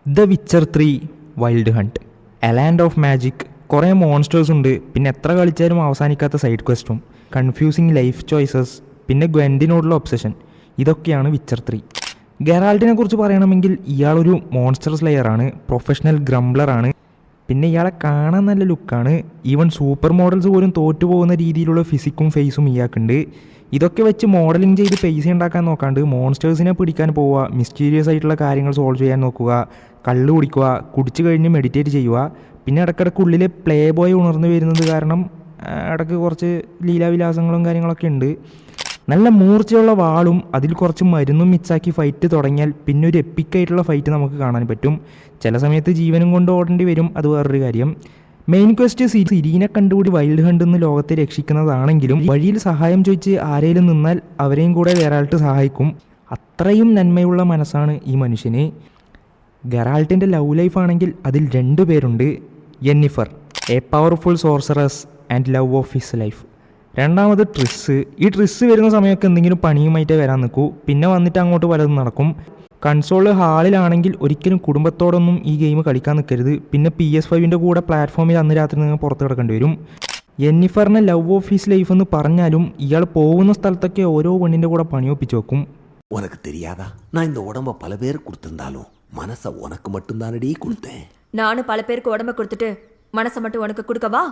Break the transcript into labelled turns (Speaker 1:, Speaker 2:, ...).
Speaker 1: The Witcher 3 wild hunt, A land of magic, കുറേ monsters ഉണ്ട്, പിന്നെ എത്ര കളിച്ചാലും അവസാനിക്കാത്ത സൈഡ് ക്വസ്റ്റും, കൺഫ്യൂസിങ് ലൈഫ് ചോയ്സസ്, പിന്നെ ഗ്വെൻഡിനോടുള്ള ഒബ്സഷൻ. ഇതൊക്കെയാണ് വിച്ചർ 3. ഗെറാൾട്ടിനെ കുറിച്ച് പറയണമെങ്കിൽ ഇയാളൊരു മോൺസ്റ്റർ സ്ലെയറാണ്, പ്രൊഫഷണൽ ഗ്രംബ്ലറാണ്, പിന്നെ ഇയാളെ കാണാൻ നല്ല ലുക്കാണ്. ഈവൻ സൂപ്പർ മോഡൽസ് പോലും തോറ്റുപോകുന്ന രീതിയിലുള്ള ഫിസിക്കും ഫേസും ഇയാൾക്കുണ്ട്. ഇതൊക്കെ വെച്ച് മോഡലിംഗ് ചെയ്ത് പൈസ ഉണ്ടാക്കാൻ നോക്കാണ്ട് മോൺസ്റ്റേഴ്സിനെ പിടിക്കാൻ പോവുക, മിസ്റ്റീരിയസ് ആയിട്ടുള്ള കാര്യങ്ങൾ സോൾവ് ചെയ്യാൻ നോക്കുക, കള്ള് കുടിക്കുക, കുടിച്ചു കഴിഞ്ഞ് മെഡിറ്റേറ്റ് ചെയ്യുക, പിന്നെ ഇടയ്ക്കിടയ്ക്ക് ഉള്ളിൽ പ്ലേ ബോയ് ഉണർന്നു വരുന്നത് കാരണം ഇടയ്ക്ക് കുറച്ച് ലീലാവിലാസങ്ങളും കാര്യങ്ങളൊക്കെ ഉണ്ട്. നല്ല മൂർച്ചയുള്ള വാളും അതിൽ കുറച്ച് മരുന്നും മിക്സാക്കി ഫൈറ്റ് തുടങ്ങിയാൽ പിന്നെ ഒരു എപ്പിക്കായിട്ടുള്ള ഫൈറ്റ് നമുക്ക് കാണാൻ പറ്റും. ചില സമയത്ത് ജീവനും കൊണ്ട് ഓടേണ്ടി വരും, അത് വേറൊരു കാര്യം. മെയിൻ ക്വസ്റ്റ് സിരീനെ കണ്ടുകൂടി വൈൽഡ് ഹണ്ട് എന്ന് ലോകത്തെ രക്ഷിക്കുന്നതാണെങ്കിലും വഴിയിൽ സഹായം ചോദിച്ച് ആരെങ്കിലും നിന്നാൽ അവരെയും കൂടെ വേറാൾട്ട് സഹായിക്കും. അത്രയും നന്മയുള്ള മനസ്സാണ് ഈ മനുഷ്യന്. ഗെറാൾട്ടിൻ്റെ ലവ് ലൈഫ് ആണെങ്കിൽ അതിൽ 2 പേരുണ്ട്. Yennefer, a powerful sorceress and love of his life. രണ്ടാമത് ട്രിസ്. ഈ ട്രിസ് വരുന്ന സമയമൊക്കെ എന്തെങ്കിലും പണിയുമായിട്ടേ വരാൻ നിൽക്കൂ, പിന്നെ വന്നിട്ട് അങ്ങോട്ട് പലതും നടക്കും. കൺസോൾ ഹാളിലാണെങ്കിൽ ഒരിക്കലും കുടുംബത്തോടൊന്നും ഈ ഗെയിം കളിക്കാൻ നിൽക്കരുത്. പിന്നെ PS5 കൂടെ പ്ലാറ്റ്ഫോമിൽ അന്ന് രാത്രി നിങ്ങൾ പുറത്ത് കിടക്കേണ്ടി വരും. യെന്നിഫറിനെ ലവ് ഓഫ് ഹിസ് ലൈഫ് എന്ന് പറഞ്ഞാലും ഇയാൾ പോകുന്ന സ്ഥലത്തൊക്കെ ഓരോ പെണ്ണിൻ്റെ കൂടെ പണിയൊപ്പിച്ച് വെക്കും.
Speaker 2: உனக்கு தெரியாதா நான் இந்த உடம்ப பல பேருக்கு கொடுத்திருந்தாலும் மனசை உனக்கு மட்டும்தானடி கொடுத்தேன்.
Speaker 3: நானும் பல பேருக்கு உடம்ப கொடுத்துட்டு மனசை மட்டும் உனக்கு கொடுக்கவா?